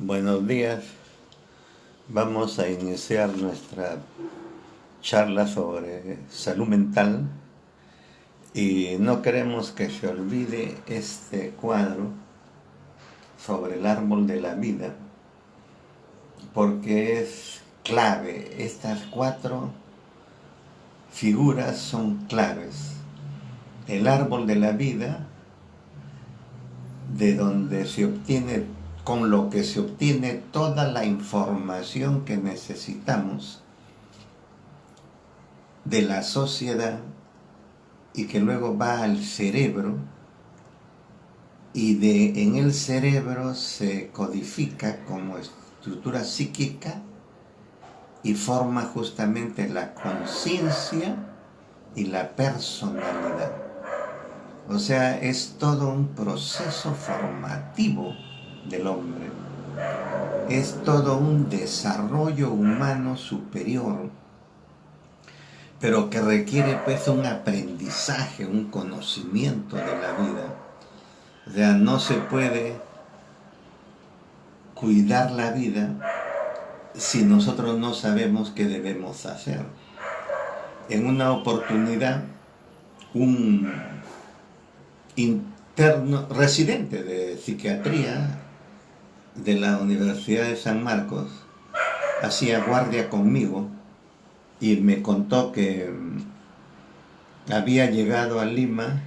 Buenos días. Vamos a iniciar nuestra charla sobre salud mental y no queremos que se olvide este cuadro sobre el árbol de la vida porque es clave. Estas cuatro figuras son claves. El árbol de la vida, de donde se obtiene, con lo que se obtiene toda la información que necesitamos de la sociedad y que luego va al cerebro y en el cerebro se codifica como estructura psíquica y forma justamente la conciencia y la personalidad. O sea, es todo un proceso formativo del hombre. Es todo un desarrollo humano superior, pero que requiere pues un aprendizaje, un conocimiento de la vida. O sea, no se puede cuidar la vida si nosotros no sabemos qué debemos hacer. En una oportunidad, un interno residente de psiquiatría de la Universidad de San Marcos hacía guardia conmigo y me contó que había llegado a Lima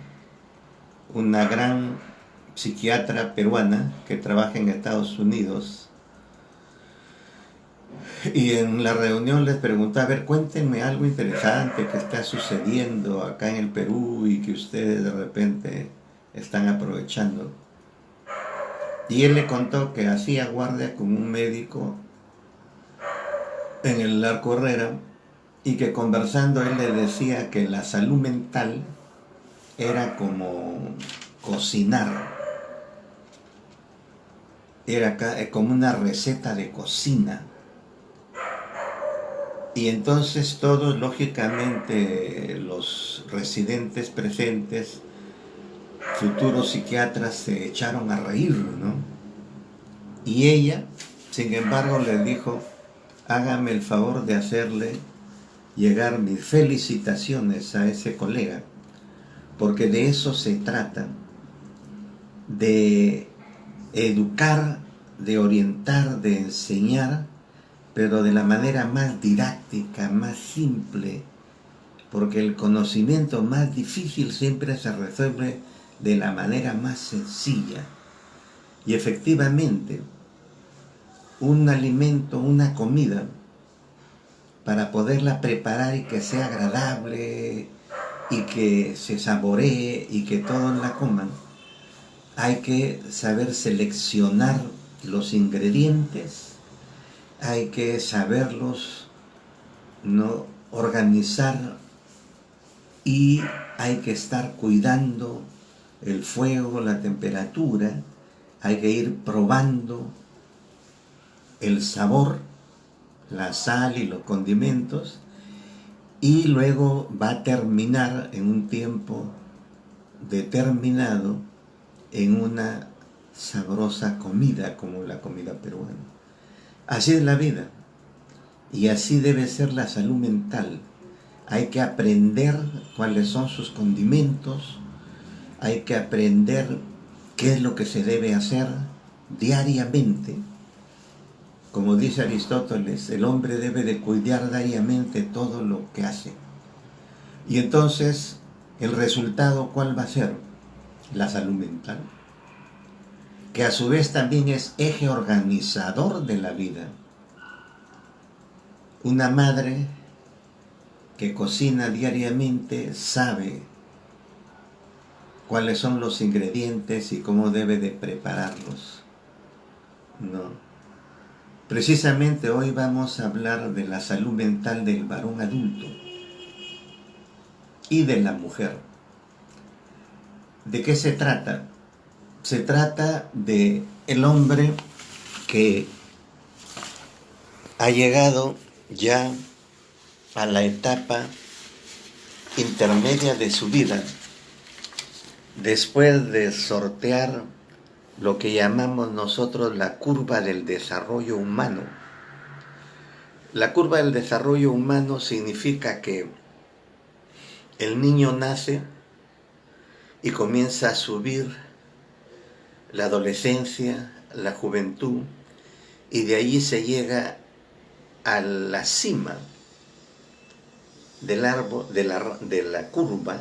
una gran psiquiatra peruana que trabaja en Estados Unidos, y en la reunión les preguntaba: a ver, cuéntenme algo interesante que está sucediendo acá en el Perú y que ustedes de repente están aprovechando. Y él le contó que hacía guardia con un médico en el Arco Herrera y que conversando él le decía que la salud mental era como cocinar, era como una receta de cocina. Y entonces todos, lógicamente, los residentes presentes, futuros psiquiatras, se echaron a reír, ¿no? Y ella, sin embargo, le dijo: hágame el favor de hacerle llegar mis felicitaciones a ese colega, porque de eso se trata, de educar, de orientar, de enseñar, pero de la manera más didáctica, más simple, porque el conocimiento más difícil siempre se resuelve de la manera más sencilla. Y efectivamente, un alimento, una comida, para poderla preparar y que sea agradable y que se saboree y que todos la coman, hay que saber seleccionar los ingredientes, hay que saberlos, ¿no?, organizar, y hay que estar cuidando el fuego, la temperatura, hay que ir probando el sabor, la sal y los condimentos, y luego va a terminar en un tiempo determinado en una sabrosa comida como la comida peruana. Así es la vida y así debe ser la salud mental. Hay que aprender cuáles son sus condimentos, hay que aprender qué es lo que se debe hacer diariamente. Como dice Aristóteles, el hombre debe de cuidar diariamente todo lo que hace. Y entonces, ¿el resultado cuál va a ser? La salud mental, que a su vez también es eje organizador de la vida. Una madre que cocina diariamente sabe cuáles son los ingredientes y cómo debe de prepararlos, ¿no? Precisamente hoy vamos a hablar de la salud mental del varón adulto y de la mujer. ¿De qué se trata? Se trata de el hombre que ha llegado ya a la etapa intermedia de su vida, después de sortear lo que llamamos nosotros la curva del desarrollo humano. La curva del desarrollo humano significa que el niño nace y comienza a subir la adolescencia, la juventud, y de ahí se llega a la cima del árbol, de la curva,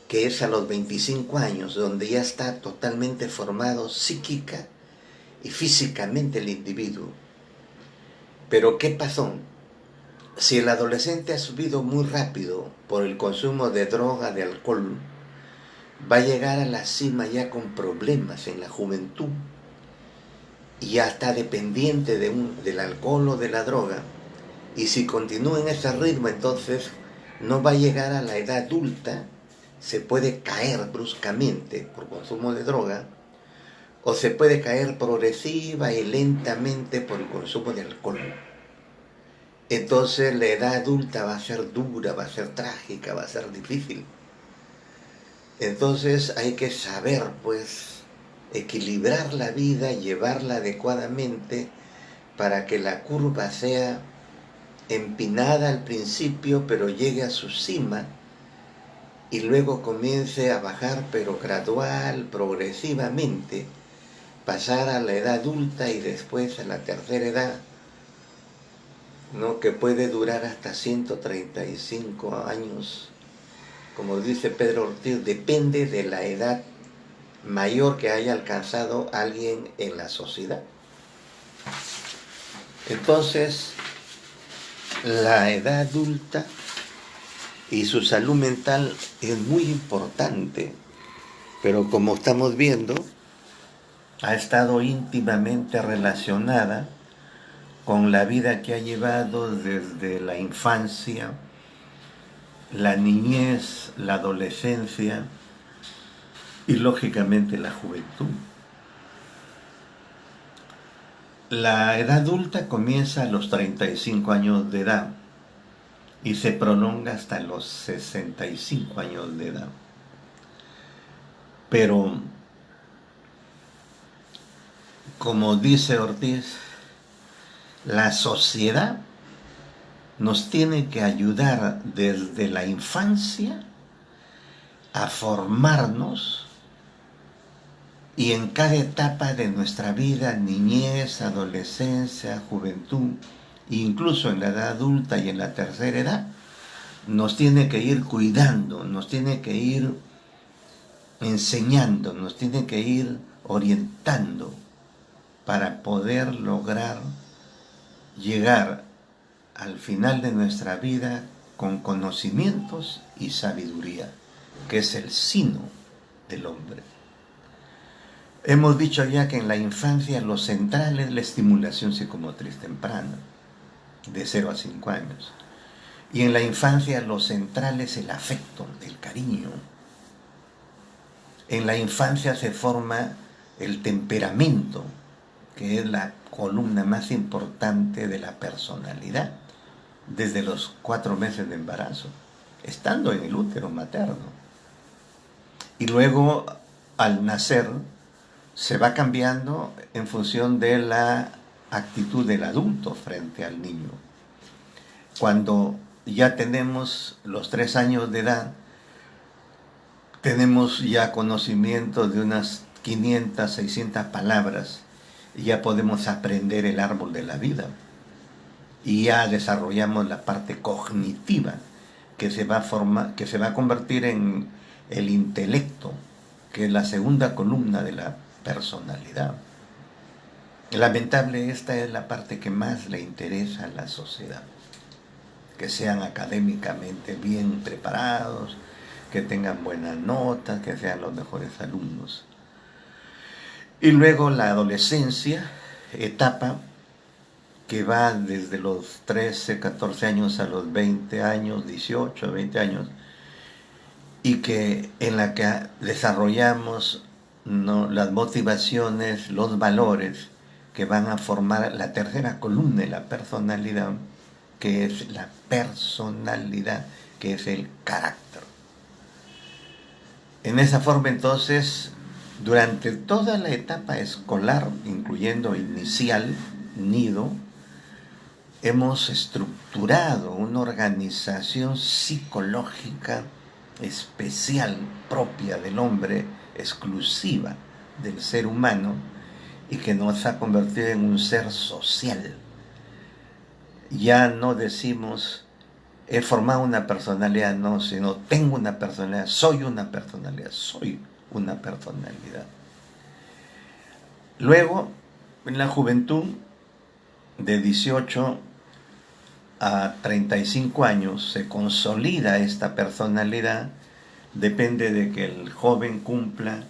que es a los 25 años, donde ya está totalmente formado psíquica y físicamente el individuo. Pero ¿qué pasó? Si el adolescente ha subido muy rápido por el consumo de droga, de alcohol, va a llegar a la cima ya con problemas en la juventud y ya está dependiente del alcohol o de la droga. Y si continúa en ese ritmo, entonces no va a llegar a la edad adulta, se puede caer bruscamente por consumo de droga, o se puede caer progresiva y lentamente por el consumo de alcohol. Entonces la edad adulta va a ser dura, va a ser trágica, va a ser difícil. Entonces hay que saber, pues, equilibrar la vida, llevarla adecuadamente para que la curva sea empinada al principio, pero llegue a su cima y luego comience a bajar, pero gradual, progresivamente, pasar a la edad adulta y después a la tercera edad, ¿no? Que puede durar hasta 135 años. Como dice Pedro Ortiz, depende de la edad mayor que haya alcanzado alguien en la sociedad. Entonces, la edad adulta y su salud mental es muy importante, pero como estamos viendo, ha estado íntimamente relacionada con la vida que ha llevado desde la infancia, la niñez, la adolescencia y lógicamente la juventud. La edad adulta comienza a los 35 años de edad y se prolonga hasta los 65 años de edad. Pero, como dice Ortiz, la sociedad nos tiene que ayudar desde la infancia a formarnos, y en cada etapa de nuestra vida, niñez, adolescencia, juventud, incluso en la edad adulta y en la tercera edad, nos tiene que ir cuidando, nos tiene que ir enseñando, nos tiene que ir orientando para poder lograr llegar al final de nuestra vida con conocimientos y sabiduría, que es el sino del hombre. Hemos dicho ya que en la infancia lo central es la estimulación psicomotriz temprana, de 0 a 5 años. Y en la infancia lo central es el afecto, el cariño. En la infancia se forma el temperamento, que es la columna más importante de la personalidad, desde los 4 meses de embarazo, estando en el útero materno. Y luego, al nacer, se va cambiando en función de la actitud del adulto frente al niño. Cuando ya tenemos los 3 años de edad, tenemos ya conocimiento de unas 500, 600 palabras, y ya podemos aprender el árbol de la vida. Y ya desarrollamos la parte cognitiva, que se va a convertir en el intelecto, que es la segunda columna de la personalidad. Lamentable, esta es la parte que más le interesa a la sociedad, que sean académicamente bien preparados, que tengan buenas notas, que sean los mejores alumnos. Y luego la adolescencia, etapa que va desde los 13, 14 años a los 20 años, 18, 20 años, y que en la que desarrollamos, ¿no?, las motivaciones, los valores que van a formar la tercera columna de la personalidad, que es la personalidad, que es el carácter. En esa forma, entonces, Durante toda la etapa escolar, incluyendo inicial, nido, hemos estructurado una organización psicológica especial, propia del hombre, exclusiva del ser humano, y que nos ha convertido en un ser social. Ya no decimos he formado una personalidad, no, sino tengo una personalidad, soy una personalidad, soy una personalidad. Luego, en la juventud, de 18 a 35 años, se consolida esta personalidad, depende de que el joven cumpla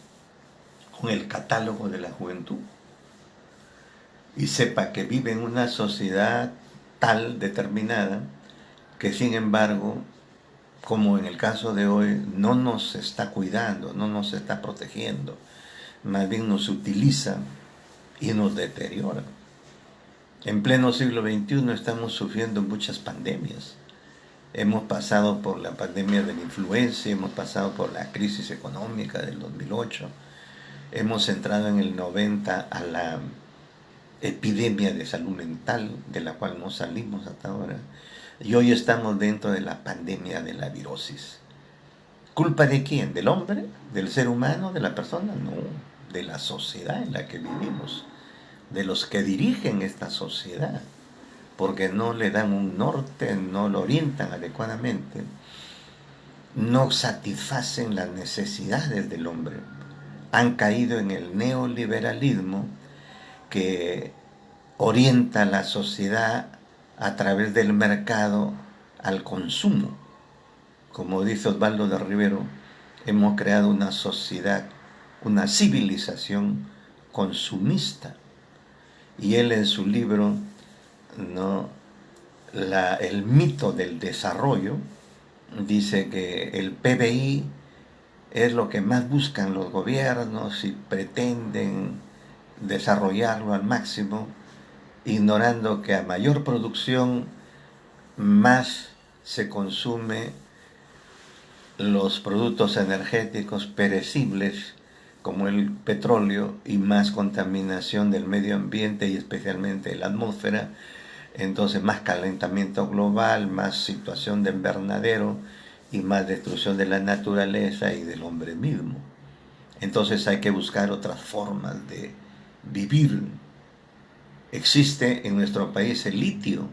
con el catálogo de la juventud y sepa que vive en una sociedad tal, determinada, que sin embargo, como en el caso de hoy, no nos está cuidando, no nos está protegiendo, más bien nos utiliza y nos deteriora. En pleno siglo XXI estamos sufriendo muchas pandemias. Hemos pasado por la pandemia de la influenza, hemos pasado por la crisis económica del 2008, hemos entrado en el 90 a la epidemia de salud mental, de la cual no salimos hasta ahora, y hoy estamos dentro de la pandemia de la virosis. ¿Culpa de quién? ¿Del hombre? ¿Del ser humano? ¿De la persona? No, de la sociedad en la que vivimos, de los que dirigen esta sociedad, porque no le dan un norte, no lo orientan adecuadamente, no satisfacen las necesidades del hombre. Han caído en el neoliberalismo que orienta la sociedad a través del mercado al consumo. Como dice Osvaldo de Rivero, hemos creado una sociedad, una civilización consumista. Y él en su libro, ¿no?, el mito del desarrollo, dice que el PBI es lo que más buscan los gobiernos y pretenden desarrollarlo al máximo, ignorando que a mayor producción más se consume los productos energéticos perecibles como el petróleo y más contaminación del medio ambiente y especialmente de la atmósfera. Entonces más calentamiento global, más situación de invernadero y más destrucción de la naturaleza y del hombre mismo. Entonces hay que buscar otras formas de vivir. Existe en nuestro país el litio.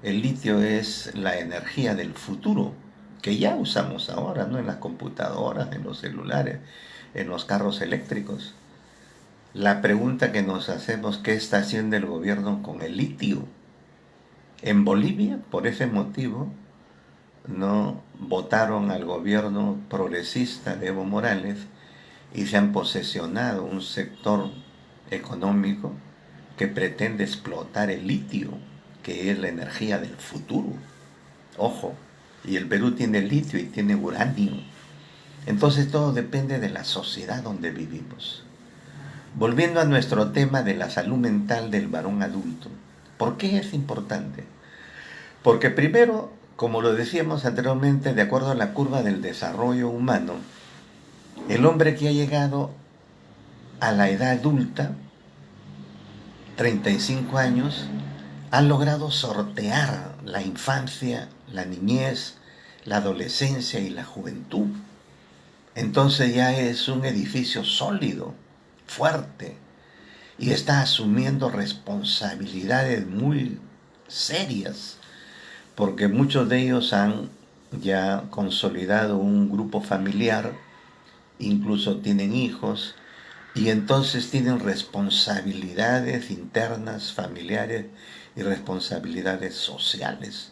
El litio es la energía del futuro, que ya usamos ahora, ¿no?, en las computadoras, en los celulares, en los carros eléctricos. La pregunta que nos hacemos, ¿qué está haciendo el gobierno con el litio? En Bolivia, por ese motivo, no votaron al gobierno progresista de Evo Morales y se han posesionado un sector económico que pretende explotar el litio, que es la energía del futuro. Ojo, y el Perú tiene litio y tiene uranio. Entonces todo depende de la sociedad donde vivimos. Volviendo a nuestro tema de la salud mental del varón adulto, ¿por qué es importante? Porque primero, como lo decíamos anteriormente, de acuerdo a la curva del desarrollo humano, el hombre que ha llegado a la edad adulta, 35 años, ha logrado sortear la infancia, la niñez, la adolescencia y la juventud. Entonces ya es un edificio sólido, fuerte, y está asumiendo responsabilidades muy serias, porque muchos de ellos han ya consolidado un grupo familiar, incluso tienen hijos, y entonces tienen responsabilidades internas, familiares y responsabilidades sociales.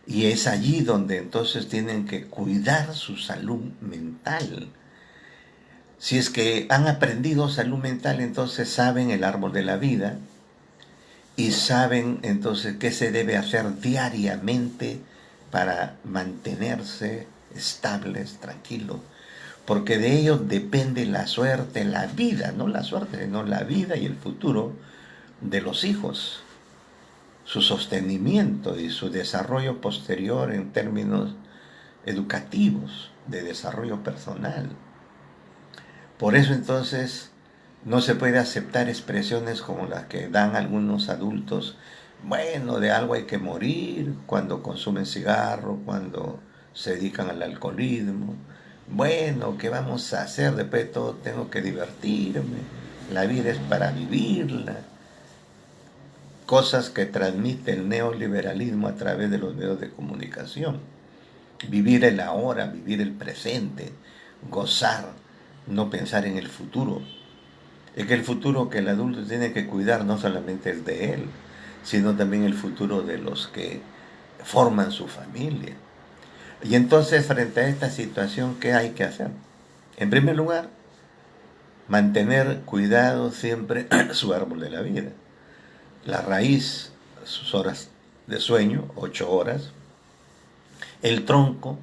Y es allí donde entonces tienen que cuidar su salud mental. Si es que han aprendido salud mental, entonces saben el árbol de la vida y saben entonces qué se debe hacer diariamente para mantenerse estables, tranquilos. Porque de ellos depende la suerte, la vida, no la suerte, sino la vida y el futuro de los hijos, su sostenimiento y su desarrollo posterior en términos educativos, de desarrollo personal. Por eso entonces no se puede aceptar expresiones como las que dan algunos adultos. Bueno, de algo hay que morir cuando consumen cigarro, cuando se dedican al alcoholismo. Bueno, ¿qué vamos a hacer? Después de todo tengo que divertirme. La vida es para vivirla. Cosas que transmite el neoliberalismo a través de los medios de comunicación. Vivir el ahora, vivir el presente, gozar, no pensar en el futuro. Es que el futuro que el adulto tiene que cuidar no solamente es de él, sino también el futuro de los que forman su familia. Y entonces, frente a esta situación, ¿qué hay que hacer? En primer lugar, mantener cuidado siempre su árbol de la vida. La raíz, sus horas de sueño, 8 horas. El tronco,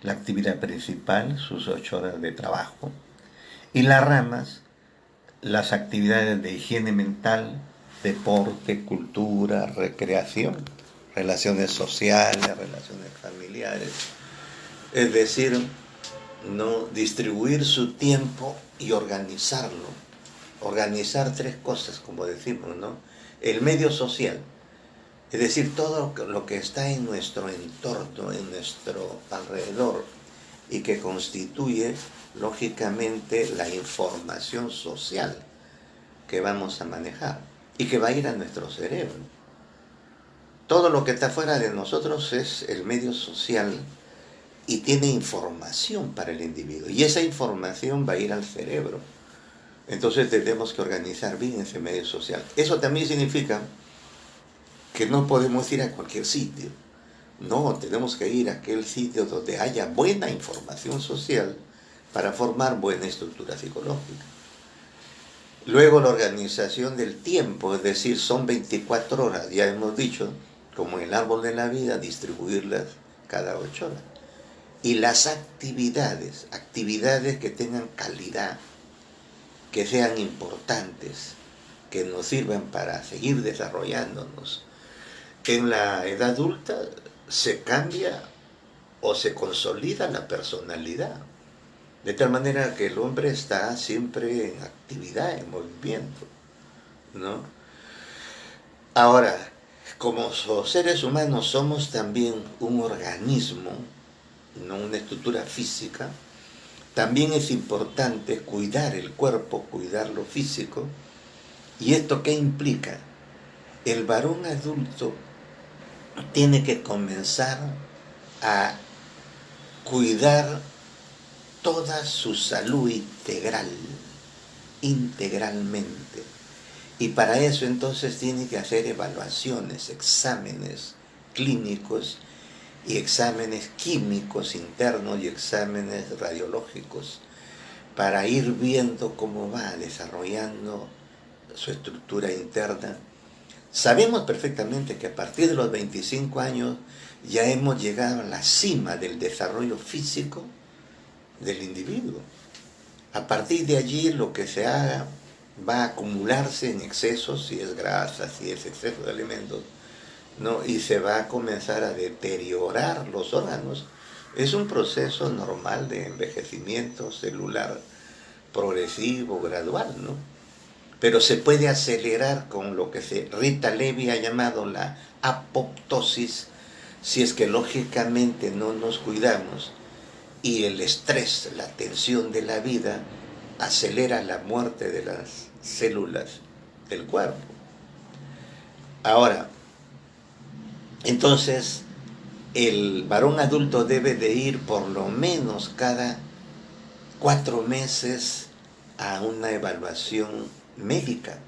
la actividad principal, sus 8 horas de trabajo. Y las ramas, las actividades de higiene mental, deporte, cultura, recreación, relaciones sociales, relaciones familiares. Es decir, no distribuir su tiempo y organizarlo. Organizar 3 cosas, como decimos, ¿no? El medio social, es decir, todo lo que está en nuestro entorno, en nuestro alrededor, y que constituye, lógicamente, la información social que vamos a manejar y que va a ir a nuestro cerebro. Todo lo que está fuera de nosotros es el medio social y tiene información para el individuo. Y esa información va a ir al cerebro. Entonces tenemos que organizar bien ese medio social. Eso también significa que no podemos ir a cualquier sitio. No, tenemos que ir a aquel sitio donde haya buena información social para formar buena estructura psicológica. Luego la organización del tiempo, es decir, son 24 horas, ya hemos dicho, como el árbol de la vida, distribuirlas cada 8 horas. Y las actividades que tengan calidad, que sean importantes, que nos sirvan para seguir desarrollándonos. En la edad adulta se cambia o se consolida la personalidad, de tal manera que el hombre está siempre en actividad, en movimiento, ¿no? Ahora, como seres humanos somos también un organismo, no una estructura física, también es importante cuidar el cuerpo, cuidar lo físico. ¿Y esto qué implica? El varón adulto tiene que comenzar a cuidar toda su salud integral, integralmente. Y para eso entonces tiene que hacer evaluaciones, exámenes clínicos y exámenes químicos internos y exámenes radiológicos para ir viendo cómo va desarrollando su estructura interna. Sabemos perfectamente que a partir de los 25 años ya hemos llegado a la cima del desarrollo físico del individuo. A partir de allí lo que se haga va a acumularse en excesos, si es grasa, si es exceso de alimentos, ¿no? Y se va a comenzar a deteriorar los órganos. Es un proceso normal de envejecimiento celular progresivo, gradual, ¿no? Pero se puede acelerar con lo que Rita Levi ha llamado la apoptosis, si es que lógicamente no nos cuidamos y el estrés, la tensión de la vida acelera la muerte de las células del cuerpo. Ahora, entonces, el varón adulto debe de ir por lo menos cada 4 meses a una evaluación médica.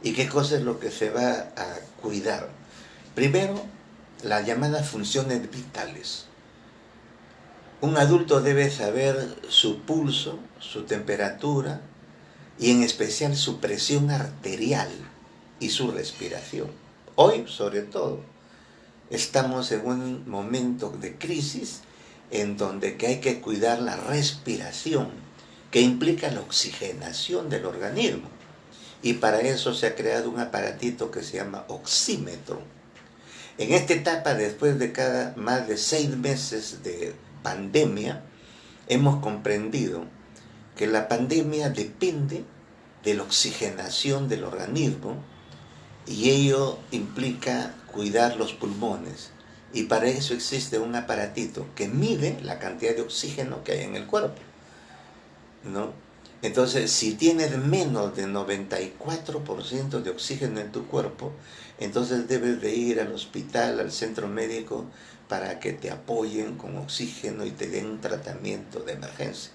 ¿Y qué cosa es lo que se va a cuidar? Primero, las llamadas funciones vitales. Un adulto debe saber su pulso, su temperatura y en especial su presión arterial y su respiración. Hoy, sobre todo, estamos en un momento de crisis en donde que hay que cuidar la respiración, que implica la oxigenación del organismo. Y para eso se ha creado un aparatito que se llama oxímetro. En esta etapa, después de más de 6 meses de pandemia, hemos comprendido que la pandemia depende de la oxigenación del organismo y ello implica cuidar los pulmones. Y para eso existe un aparatito que mide la cantidad de oxígeno que hay en el cuerpo, ¿no? Entonces, si tienes menos de 94% de oxígeno en tu cuerpo, entonces debes de ir al hospital, al centro médico, para que te apoyen con oxígeno y te den un tratamiento de emergencia.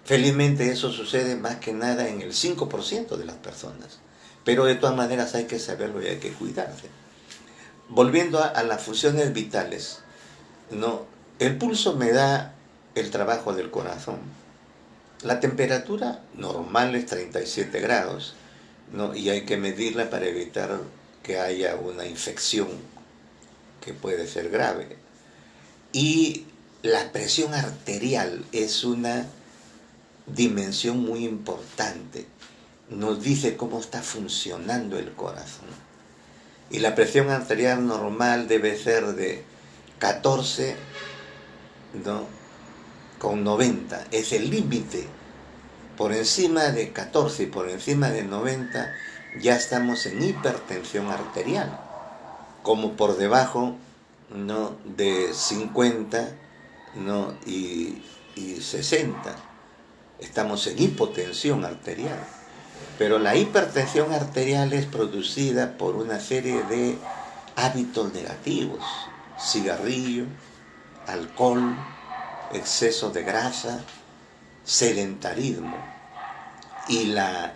Felizmente eso sucede más que nada en el 5% de las personas, pero de todas maneras hay que saberlo y hay que cuidarse. Volviendo a las funciones vitales, ¿no? El pulso me da el trabajo del corazón. La temperatura normal es 37 grados, ¿no? Y hay que medirla para evitar que haya una infección que puede ser grave. Y la presión arterial es una dimensión muy importante. Nos dice cómo está funcionando el corazón. Y la presión arterial normal debe ser de 14, ¿no?, con 90. Es el límite. Por encima de 14 y por encima de 90 ya estamos en hipertensión arterial. Como por debajo, ¿no?, de 50, ¿no?, y 60. Estamos en hipotensión arterial. Pero la hipertensión arterial es producida por una serie de hábitos negativos: cigarrillo, alcohol, exceso de grasa, sedentarismo. Y la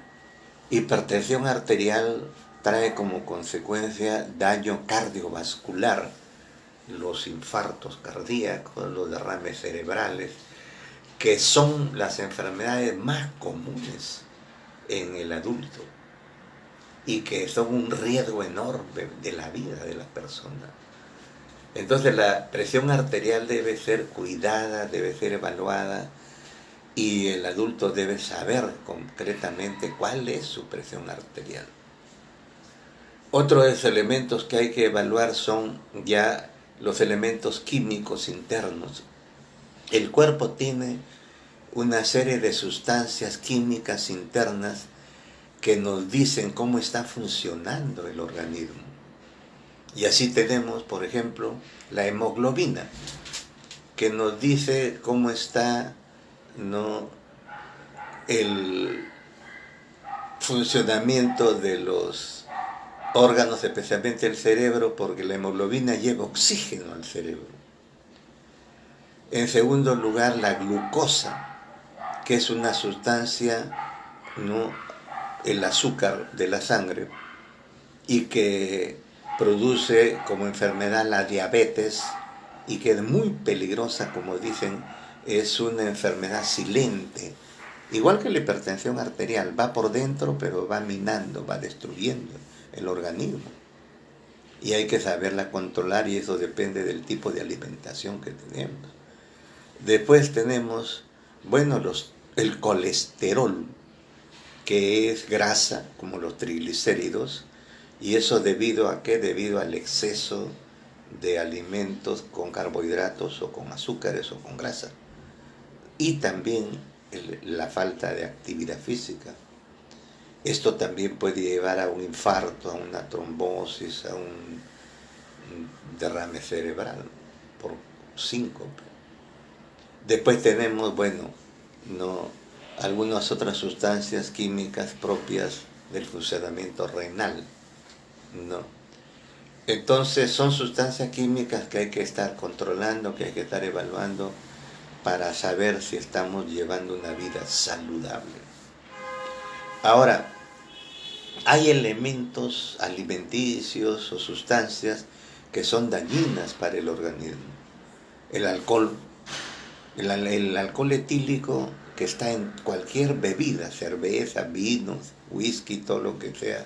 hipertensión arterial trae como consecuencia daño cardiovascular, los infartos cardíacos, los derrames cerebrales, que son las enfermedades más comunes en el adulto y que son un riesgo enorme de la vida de las personas. Entonces la presión arterial debe ser cuidada, debe ser evaluada, y el adulto debe saber concretamente cuál es su presión arterial. Otros elementos que hay que evaluar son ya los elementos químicos internos. El cuerpo tiene una serie de sustancias químicas internas que nos dicen cómo está funcionando el organismo. Y así tenemos, por ejemplo, la hemoglobina, que nos dice cómo está, ¿no?, el funcionamiento de los órganos, especialmente el cerebro, porque la hemoglobina lleva oxígeno al cerebro. En segundo lugar, la glucosa, que es una sustancia, ¿no?, el azúcar de la sangre, y que produce como enfermedad la diabetes, y que es muy peligrosa, como dicen, es una enfermedad silente, igual que la hipertensión arterial, va por dentro pero va minando, va destruyendo el organismo, y hay que saberla controlar, y eso depende del tipo de alimentación que tenemos. Después tenemos, bueno, el colesterol, que es grasa, como los triglicéridos, y eso debido a ¿qué? Debido al exceso de alimentos con carbohidratos o con azúcares o con grasa. Y también la falta de actividad física. Esto también puede llevar a un infarto, a una trombosis, a un derrame cerebral por síncope. Después tenemos, bueno, ¿no?, algunas otras sustancias químicas propias del funcionamiento renal, ¿no? Entonces son sustancias químicas que hay que estar controlando, que hay que estar evaluando para saber si estamos llevando una vida saludable. Ahora, hay elementos alimenticios o sustancias que son dañinas para el organismo. El alcohol, el alcohol etílico, que está en cualquier bebida, cerveza, vinos, whisky, todo lo que sea,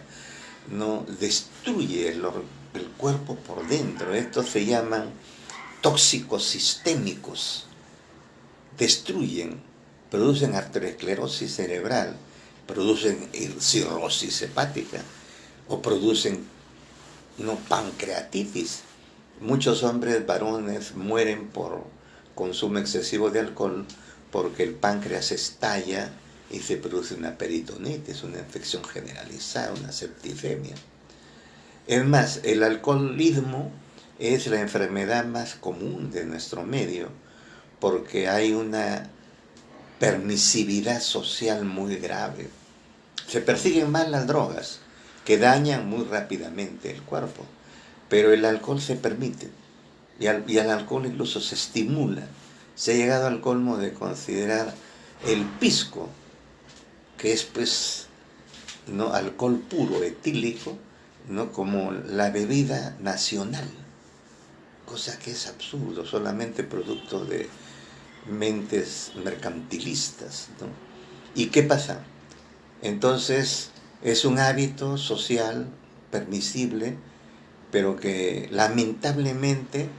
no destruye el cuerpo por dentro. Estos se llaman tóxicos sistémicos. Destruyen, producen arteriosclerosis cerebral, producen cirrosis hepática o producen, ¿no?, pancreatitis. Muchos hombres varones mueren por consumo excesivo de alcohol porque el páncreas estalla y se produce una peritonitis, una infección generalizada, una septicemia. Es más, el alcoholismo es la enfermedad más común de nuestro medio, porque hay una permisividad social muy grave. Se persiguen más las drogas, que dañan muy rápidamente el cuerpo, pero el alcohol se permite, y al alcohol incluso se estimula. Se ha llegado al colmo de considerar el pisco, que es pues no alcohol puro, etílico, no como la bebida nacional, cosa que es absurdo, solamente producto de mentes mercantilistas, ¿no? ¿Y qué pasa? Entonces es un hábito social permisible, pero que lamentablemente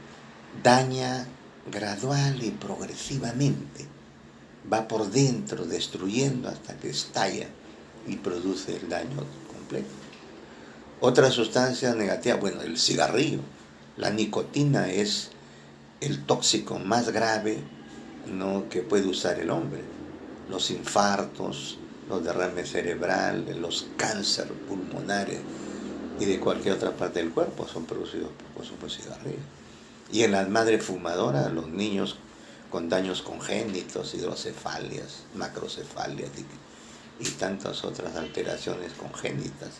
daña gradual y progresivamente, va por dentro destruyendo hasta que estalla y produce el daño completo. Otra sustancia negativa, bueno, el cigarrillo. La nicotina es el tóxico más grave, ¿no?, que puede usar el hombre. Los infartos, los derrames cerebrales, los cánceres pulmonares y de cualquier otra parte del cuerpo son producidos por cigarrillos. Y en las madres fumadoras, los niños con daños congénitos, hidrocefalias, macrocefalias y tantas otras alteraciones congénitas,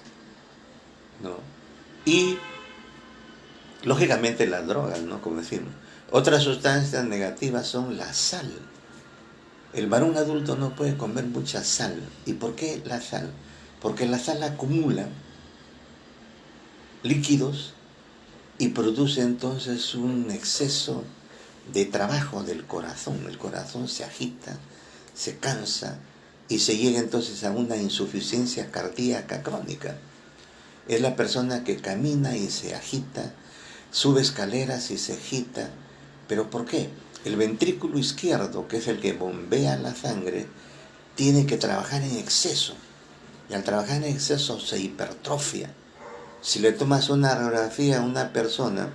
¿no? Y lógicamente las drogas, ¿no?, como decimos. Otras sustancias negativas son la sal. El varón adulto no puede comer mucha sal. ¿Y por qué la sal? Porque la sal acumula líquidos y produce entonces un exceso de trabajo del corazón. El corazón se agita, se cansa y se llega entonces a una insuficiencia cardíaca crónica. Es la persona que camina y se agita, sube escaleras y se agita. ¿Pero por qué? El ventrículo izquierdo, que es el que bombea la sangre, tiene que trabajar en exceso. Y al trabajar en exceso se hipertrofia. Si le tomas una radiografía a una persona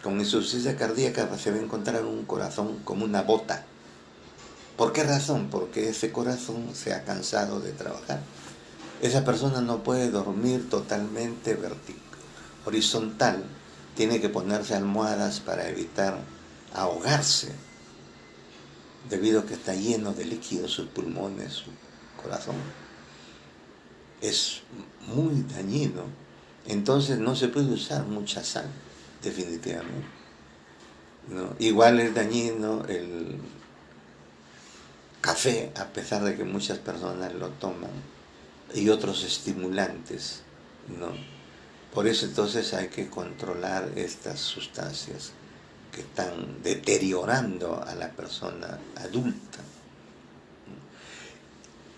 con insuficiencia cardíaca, se va a encontrar un corazón como una bota. ¿Por qué razón? Porque ese corazón se ha cansado de trabajar. Esa persona no puede dormir totalmente horizontal, tiene que ponerse almohadas para evitar ahogarse, debido a que está lleno de líquidos sus pulmones, su corazón. Es muy dañino. Entonces no se puede usar mucha sal, definitivamente, ¿no? Igual es dañino el café, a pesar de que muchas personas lo toman, y otros estimulantes, ¿no? Por eso entonces hay que controlar estas sustancias que están deteriorando a la persona adulta.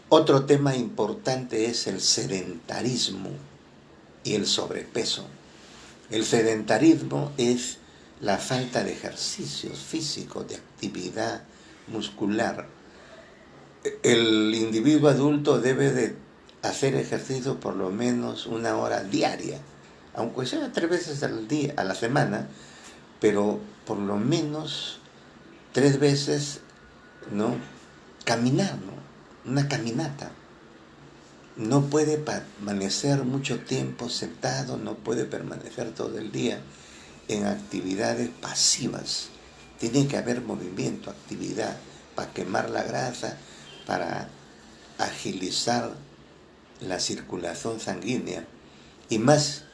Otro tema importante es el sedentarismo y el sobrepeso. El sedentarismo es la falta de ejercicios físicos, de actividad muscular. El individuo adulto debe de hacer ejercicio por lo menos 1 hora diaria, aunque sea 3 veces al día, a la semana, pero por lo menos 3 veces, ¿no?, caminar, ¿no?, una caminata. No puede permanecer mucho tiempo sentado, no puede permanecer todo el día en actividades pasivas. Tiene que haber movimiento, actividad, para quemar la grasa, para agilizar la circulación sanguínea, y más,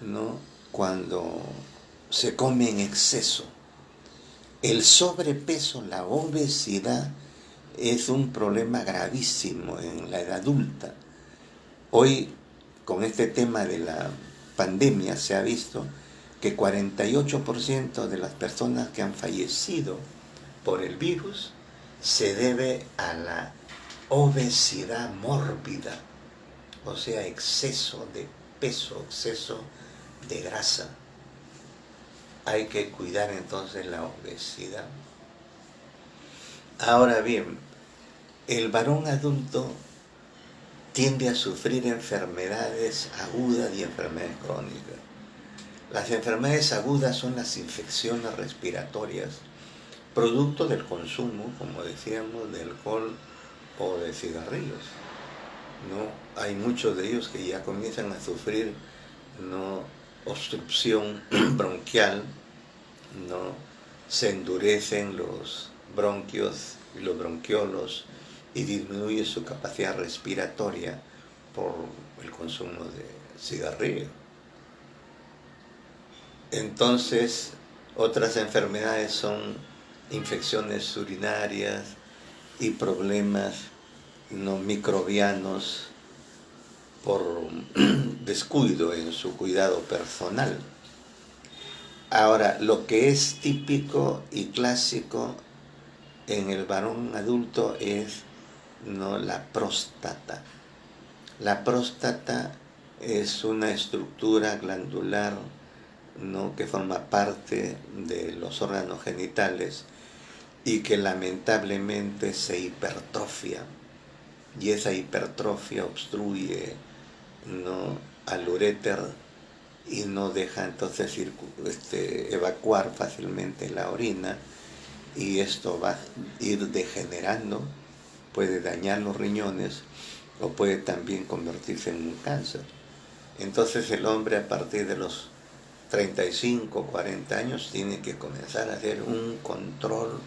¿no?, cuando se come en exceso. El sobrepeso, la obesidad, es un problema gravísimo en la edad adulta. Hoy, con este tema de la pandemia, se ha visto que 48% de las personas que han fallecido por el virus se debe a la obesidad mórbida, o sea, exceso de peso, exceso de grasa. Hay que cuidar entonces la obesidad. Ahora bien, el varón adulto tiende a sufrir enfermedades agudas y enfermedades crónicas. Las enfermedades agudas son las infecciones respiratorias producto del consumo, como decíamos, de alcohol o de cigarrillos, ¿no? Hay muchos de ellos que ya comienzan a sufrir, ¿no?, obstrucción bronquial, ¿no? Se endurecen los bronquios y los bronquiolos y disminuye su capacidad respiratoria por el consumo de cigarrillo. Entonces, otras enfermedades son infecciones urinarias y problemas, ¿no?, microbianos por descuido en su cuidado personal. Ahora, lo que es típico y clásico en el varón adulto es, ¿no?, la próstata. La próstata es una estructura glandular, ¿no?, que forma parte de los órganos genitales y que lamentablemente se hipertrofia. Y esa hipertrofia obstruye, ¿no?, al uréter y no deja entonces evacuar fácilmente la orina, y esto va a ir degenerando, puede dañar los riñones o puede también convertirse en un cáncer. Entonces el hombre a partir de los 35, 40 años tiene que comenzar a hacer un control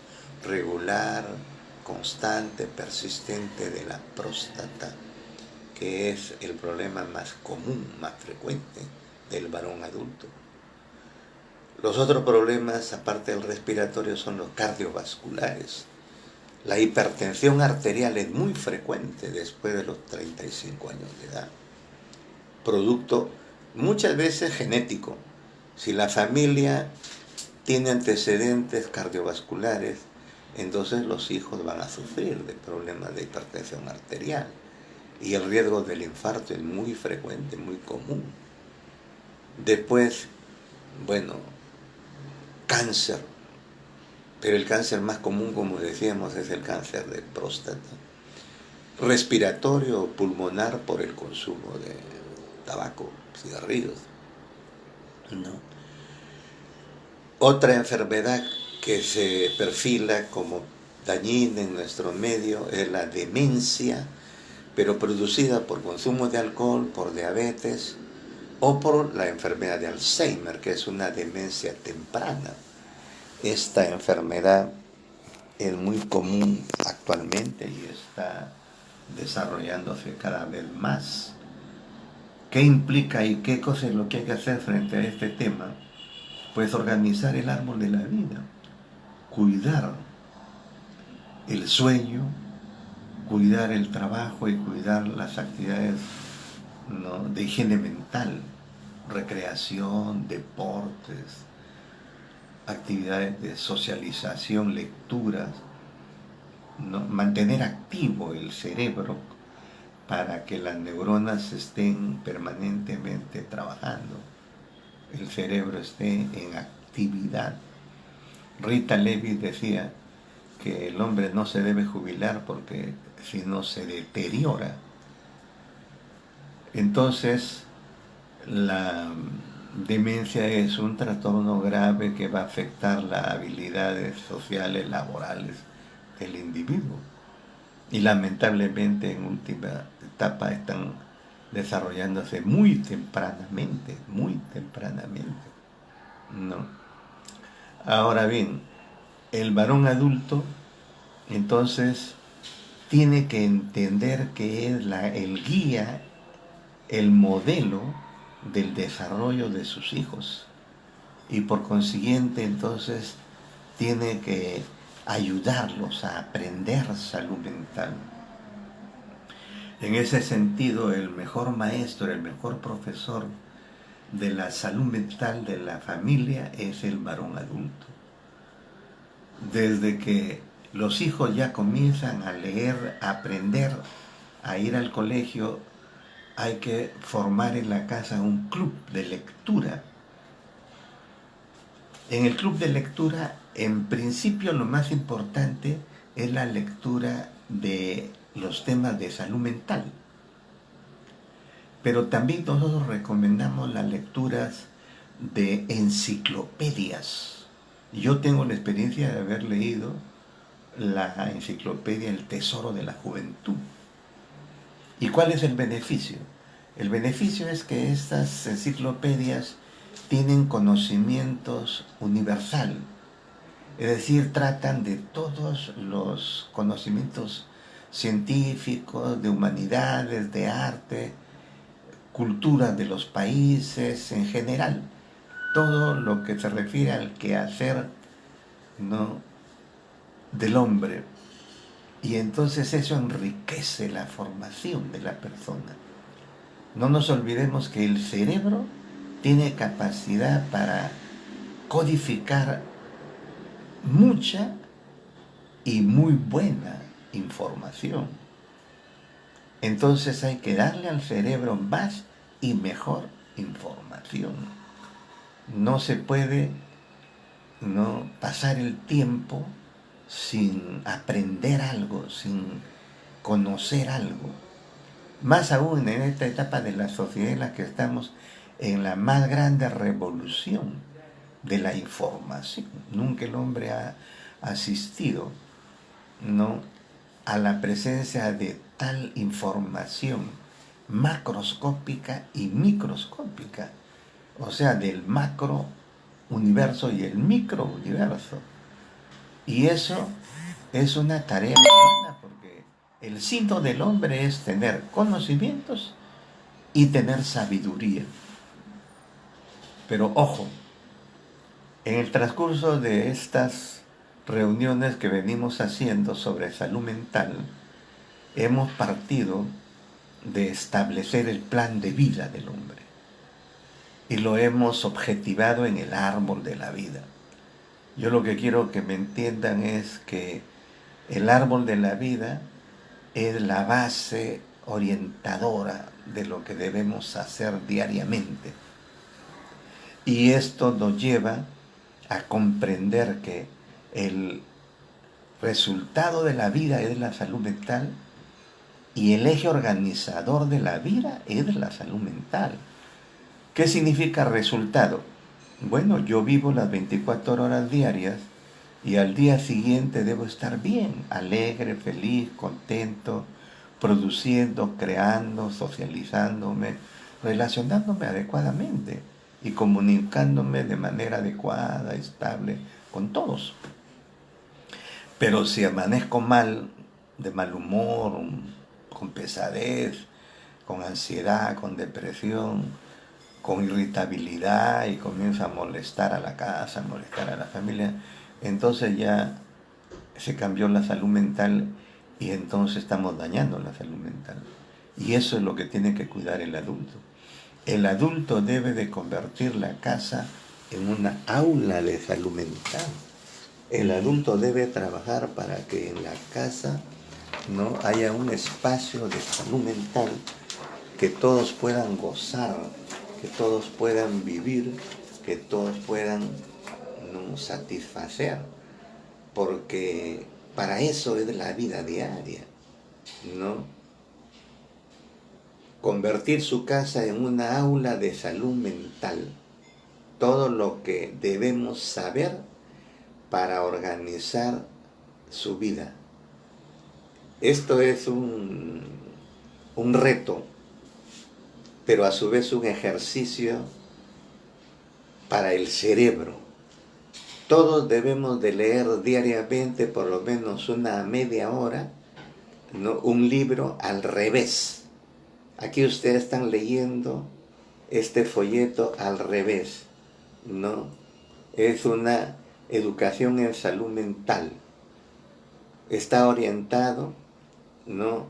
regular, constante, persistente de la próstata, que es el problema más común, más frecuente del varón adulto. Los otros problemas, aparte del respiratorio, son los cardiovasculares. La hipertensión arterial es muy frecuente después de los 35 años de edad, producto muchas veces genético. Si la familia tiene antecedentes cardiovasculares, entonces los hijos van a sufrir de problemas de hipertensión arterial y el riesgo del infarto es muy frecuente, muy común. Después, bueno, cáncer, pero el cáncer más común, como decíamos, es el cáncer de próstata. Respiratorio o pulmonar por el consumo de tabaco, cigarrillos, ¿no? Otra enfermedad que se perfila como dañina en nuestro medio es la demencia, pero producida por consumo de alcohol, por diabetes o por la enfermedad de Alzheimer, que es una demencia temprana. Esta enfermedad es muy común actualmente y está desarrollándose cada vez más. ¿Qué implica y qué cosa es lo que hay que hacer frente a este tema? Pues organizar el árbol de la vida, cuidar el sueño, cuidar el trabajo y cuidar las actividades, ¿no?, de higiene mental, recreación, deportes, actividades de socialización, lecturas, ¿no?, mantener activo el cerebro para que las neuronas estén permanentemente trabajando, el cerebro esté en actividad. Rita Levi decía que el hombre no se debe jubilar porque si no se deteriora. Entonces, la demencia es un trastorno grave que va a afectar las habilidades sociales, laborales del individuo. Y lamentablemente en última etapa están desarrollándose muy tempranamente, ¿no? Ahora bien, el varón adulto entonces tiene que entender que es el guía, el modelo del desarrollo de sus hijos, y por consiguiente entonces tiene que ayudarlos a aprender salud mental. En ese sentido, el mejor maestro, el mejor profesor de la salud mental de la familia es el varón adulto. Desde que los hijos ya comienzan a leer, a aprender, a ir al colegio, hay que formar en la casa un club de lectura. En el club de lectura, en principio, lo más importante es la lectura de los temas de salud mental. Pero también nosotros recomendamos las lecturas de enciclopedias, Yo tengo la experiencia de haber leído la enciclopedia El Tesoro de la Juventud. ¿Y cuál es el beneficio? El beneficio es que estas enciclopedias tienen conocimientos universal, es decir, tratan de todos los conocimientos científicos, de humanidades, de arte, cultura de los países en general, todo lo que se refiere al quehacer, ¿no?, del hombre. Y entonces eso enriquece la formación de la persona. No nos olvidemos que el cerebro tiene capacidad para codificar mucha y muy buena información. Entonces hay que darle al cerebro más y mejor información. No se puede, no pasar el tiempo sin aprender algo, sin conocer algo. Más aún en esta etapa de la sociedad en la que estamos, en la más grande revolución de la información. Nunca el hombre ha asistido, ¿no?, a la presencia de tal información macroscópica y microscópica, o sea, del macro universo y el micro universo. Y eso es una tarea humana, porque el signo del hombre es tener conocimientos y tener sabiduría. Pero ojo, en el transcurso de estas reuniones que venimos haciendo sobre salud mental, hemos partido de establecer el plan de vida del hombre y lo hemos objetivado en el árbol de la vida. Yo lo que quiero que me entiendan es que el árbol de la vida es la base orientadora de lo que debemos hacer diariamente. Y esto nos lleva a comprender que el resultado de la vida es la salud mental y el eje organizador de la vida es la salud mental. ¿Qué significa resultado? Bueno, yo vivo las 24 horas diarias y al día siguiente debo estar bien, alegre, feliz, contento, produciendo, creando, socializándome, relacionándome adecuadamente y comunicándome de manera adecuada, estable, con todos. Pero si amanezco mal, de mal humor, con pesadez, con ansiedad, con depresión, con irritabilidad y comienzo a molestar a la casa, a molestar a la familia, entonces ya se cambió la salud mental y entonces estamos dañando la salud mental. Y eso es lo que tiene que cuidar el adulto. El adulto debe de convertir la casa en una aula de salud mental. El adulto debe trabajar para que en la casa no haya un espacio de salud mental, que todos puedan gozar, que todos puedan vivir, que todos puedan, ¿no?, satisfacer, porque para eso es la vida diaria, ¿no? Convertir su casa en una aula de salud mental, todo lo que debemos saber para organizar su vida. Esto es un reto, pero a su vez un ejercicio para el cerebro. Todos debemos de leer diariamente por lo menos una media hora, ¿no?, un libro al revés. Aquí ustedes están leyendo este folleto al revés, ¿no? Es una educación en salud mental. Está orientado, ¿no?,